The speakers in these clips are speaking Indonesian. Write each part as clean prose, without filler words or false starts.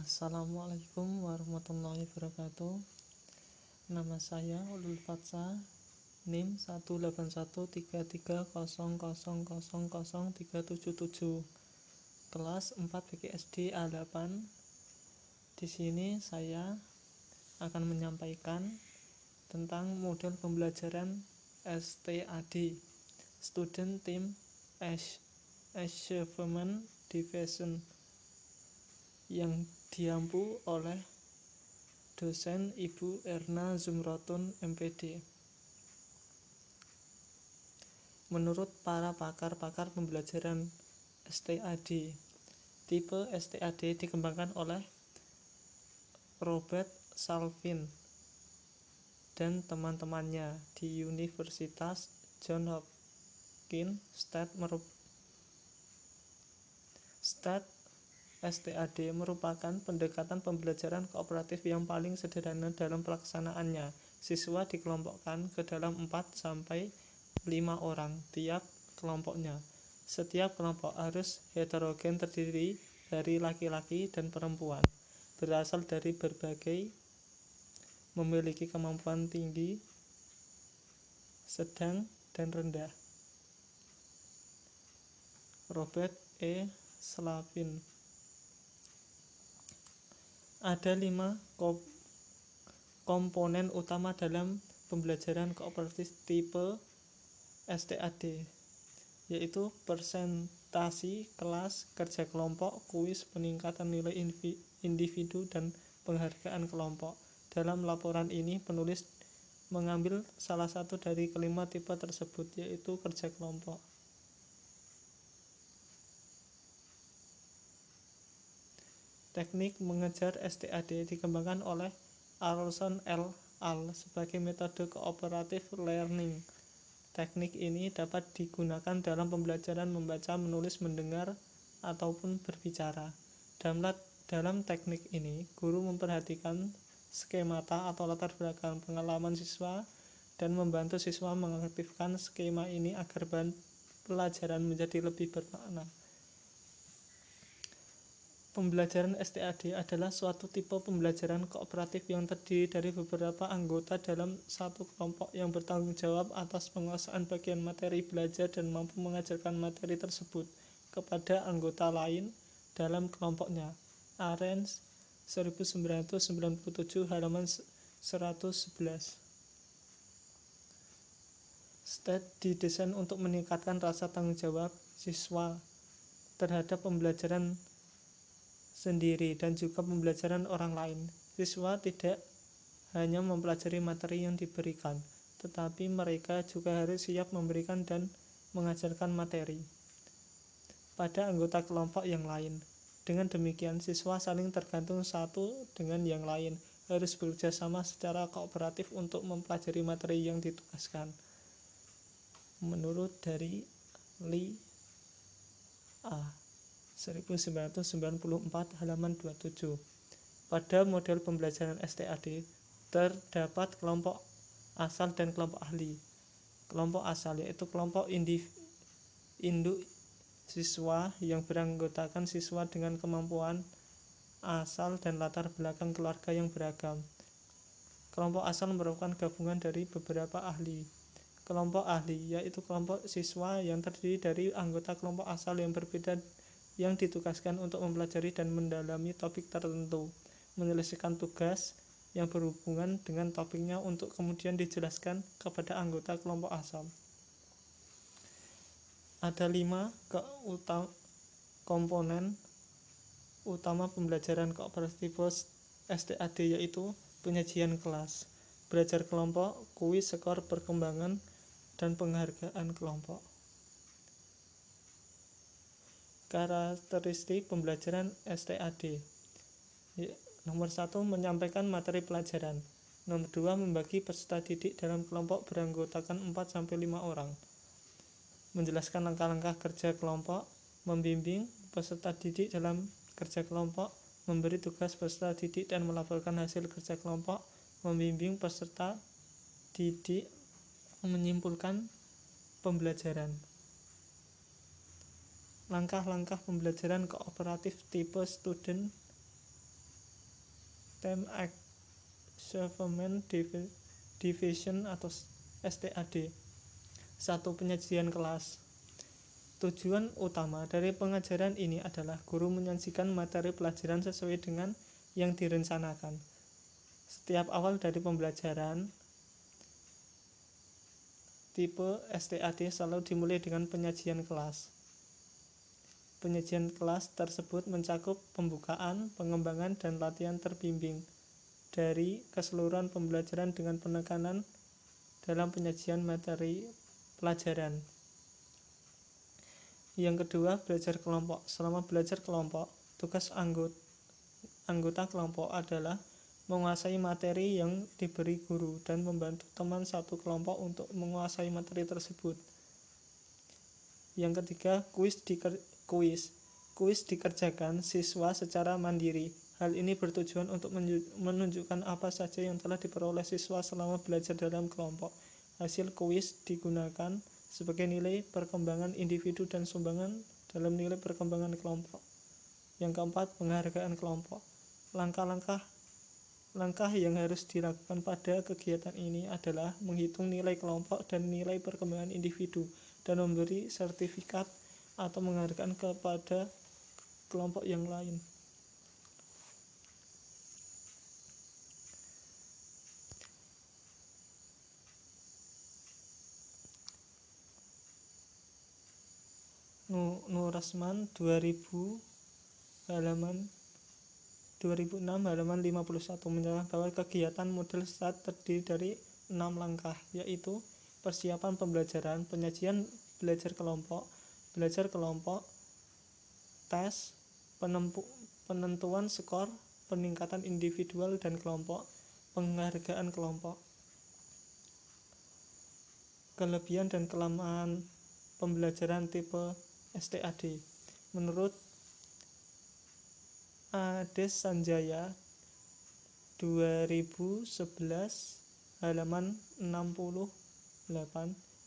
Assalamualaikum warahmatullahi wabarakatuh. Nama saya Ulul Fatsa, NIM 1813300000377, kelas 4 BGSD A8. Di sini saya akan menyampaikan tentang model pembelajaran STAD, Student Team Achievement Division, yang diampu oleh dosen Ibu Erna Zumrotun MPD. Menurut para pakar pembelajaran STAD, tipe STAD dikembangkan oleh Robert Salvin dan teman-temannya di Universitas Johns Hopkins STAD merupakan pendekatan pembelajaran kooperatif yang paling sederhana dalam pelaksanaannya. Siswa dikelompokkan ke dalam 4-5 orang tiap kelompoknya. Setiap kelompok harus heterogen, terdiri dari laki-laki dan perempuan, berasal dari berbagai, memiliki kemampuan tinggi, sedang, dan rendah. Robert E. Slavin. Ada 5 komponen utama dalam pembelajaran kooperatif tipe STAD, yaitu presentasi kelas, kerja kelompok, kuis, peningkatan nilai individu, dan penghargaan kelompok. Dalam laporan ini, penulis mengambil salah satu dari kelima tipe tersebut, yaitu kerja kelompok. Teknik mengejar STAD dikembangkan oleh Arlson et al. Sebagai metode cooperative learning. Teknik ini dapat digunakan dalam pembelajaran membaca, menulis, mendengar, ataupun berbicara. Dalam teknik ini, guru memperhatikan skemata atau latar belakang pengalaman siswa dan membantu siswa mengaktifkan skema ini agar pelajaran menjadi lebih bermakna. Pembelajaran STAD adalah suatu tipe pembelajaran kooperatif yang terdiri dari beberapa anggota dalam satu kelompok yang bertanggung jawab atas penguasaan bagian materi belajar dan mampu mengajarkan materi tersebut kepada anggota lain dalam kelompoknya. Ahrens, 1997, halaman 111. STAD didesain untuk meningkatkan rasa tanggung jawab siswa terhadap pembelajaran sendiri dan juga pembelajaran orang lain. Siswa tidak hanya mempelajari materi yang diberikan, tetapi mereka juga harus siap memberikan dan mengajarkan materi pada anggota kelompok yang lain. Dengan demikian, siswa saling tergantung satu dengan yang lain, harus bekerja sama secara kooperatif untuk mempelajari materi yang ditugaskan. Menurut dari Lee A. 1994, halaman 27. Pada model pembelajaran STAD terdapat kelompok asal dan kelompok ahli. Kelompok asal yaitu kelompok induk siswa yang beranggotakan siswa dengan kemampuan asal dan latar belakang keluarga yang beragam. Kelompok asal merupakan gabungan dari beberapa ahli. Kelompok ahli yaitu kelompok siswa yang terdiri dari anggota kelompok asal yang berbeda yang ditugaskan untuk mempelajari dan mendalami topik tertentu, menyelesaikan tugas yang berhubungan dengan topiknya untuk kemudian dijelaskan kepada anggota kelompok asal. Ada 5 komponen utama pembelajaran kooperatif STAD, yaitu penyajian kelas, belajar kelompok, kuis, skor perkembangan, dan penghargaan kelompok. Karakteristik pembelajaran STAD. Nomor 1, menyampaikan materi pelajaran. Nomor 2, membagi peserta didik dalam kelompok beranggotakan 4-5 orang. Menjelaskan langkah-langkah kerja kelompok, membimbing peserta didik dalam kerja kelompok, memberi tugas peserta didik dan melaporkan hasil kerja kelompok, membimbing peserta didik menyimpulkan pembelajaran. Langkah-langkah pembelajaran kooperatif tipe student System Achievement Division atau STAD. 1. Penyajian kelas. Tujuan utama dari pengajaran ini adalah guru menyajikan materi pelajaran sesuai dengan yang direncanakan. Setiap awal dari pembelajaran tipe STAD selalu dimulai dengan penyajian kelas. Penyajian kelas tersebut mencakup pembukaan, pengembangan, dan latihan terbimbing dari keseluruhan pembelajaran dengan penekanan dalam penyajian materi pelajaran. Yang kedua, belajar kelompok. Selama belajar kelompok, tugas anggota kelompok adalah menguasai materi yang diberi guru dan membantu teman satu kelompok untuk menguasai materi tersebut. Yang ketiga, kuis dikerjakan siswa secara mandiri. Hal ini bertujuan untuk menunjukkan apa saja yang telah diperoleh siswa selama belajar dalam kelompok. Hasil kuis digunakan sebagai nilai perkembangan individu dan sumbangan dalam nilai perkembangan kelompok. Yang keempat, penghargaan kelompok. Langkah yang harus dilakukan pada kegiatan ini adalah menghitung nilai kelompok dan nilai perkembangan individu dan memberi sertifikat atau penghargaan kepada kelompok yang lain. Nurasman 2006 halaman 51 menyatakan bahwa kegiatan model STAD terdiri dari 6 langkah, yaitu persiapan pembelajaran, penyajian belajar kelompok, tes, penentuan skor, peningkatan individual dan kelompok, penghargaan kelompok. Kelebihan dan kelemahan pembelajaran tipe STAD. Menurut Ades Sanjaya 2011 halaman 68,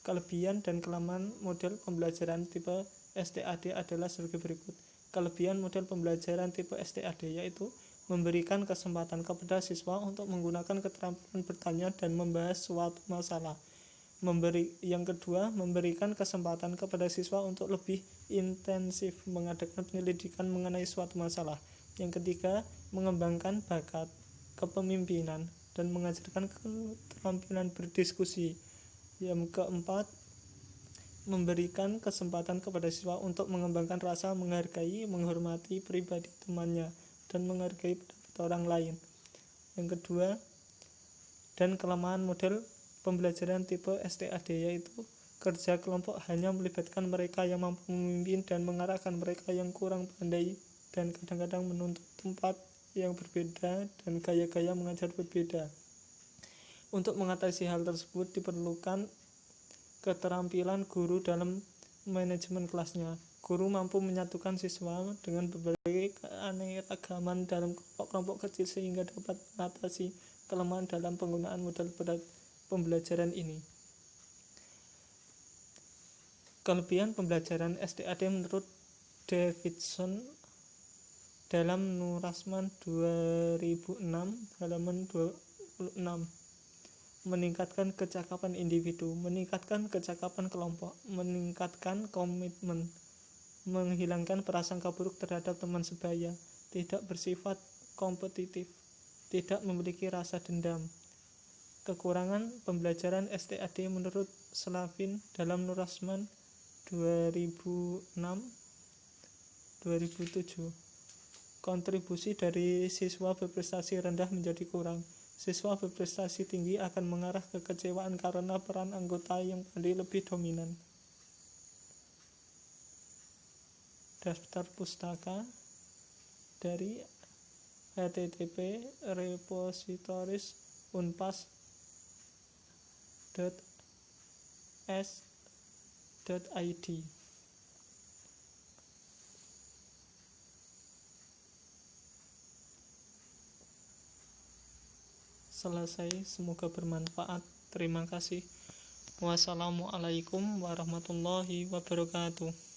kelebihan dan kelemahan model pembelajaran tipe STAD adalah sebagai berikut. Kelebihan model pembelajaran tipe STAD yaitu memberikan kesempatan kepada siswa untuk menggunakan keterampilan bertanya dan membahas suatu masalah. Yang kedua, memberikan kesempatan kepada siswa untuk lebih intensif mengadakan penyelidikan mengenai suatu masalah. Yang ketiga, mengembangkan bakat kepemimpinan dan mengajarkan keterampilan berdiskusi. Yang keempat, memberikan kesempatan kepada siswa untuk mengembangkan rasa menghargai, menghormati pribadi temannya, dan menghargai pendapat orang lain. Yang kedua, dan kelemahan model pembelajaran tipe STAD yaitu kerja kelompok hanya melibatkan mereka yang mampu memimpin dan mengarahkan mereka yang kurang pandai dan kadang-kadang menuntut tempat yang berbeda dan gaya-gaya mengajar berbeda. Untuk mengatasi hal tersebut diperlukan keterampilan guru dalam manajemen kelasnya. Guru mampu menyatukan siswa dengan berbagai keanekaragaman dalam kelompok-kelompok kecil sehingga dapat mengatasi kelemahan dalam penggunaan model pembelajaran ini. Kelebihan pembelajaran STAD menurut Davidson dalam Nurasman 2006 halaman 26, meningkatkan kecakapan individu, meningkatkan kecakapan kelompok, meningkatkan komitmen, menghilangkan prasangka buruk terhadap teman sebaya, tidak bersifat kompetitif, tidak memiliki rasa dendam. Kekurangan pembelajaran STAD menurut Slavin dalam Nurasman 2006-2007. Kontribusi dari siswa berprestasi rendah menjadi kurang. Siswa berprestasi tinggi akan mengarah ke kekecewaan karena peran anggota yang pandai lebih dominan. Daftar pustaka dari http repositories.unpas.s.id. Selesai, semoga bermanfaat. Terima kasih. Wassalamualaikum warahmatullahi wabarakatuh.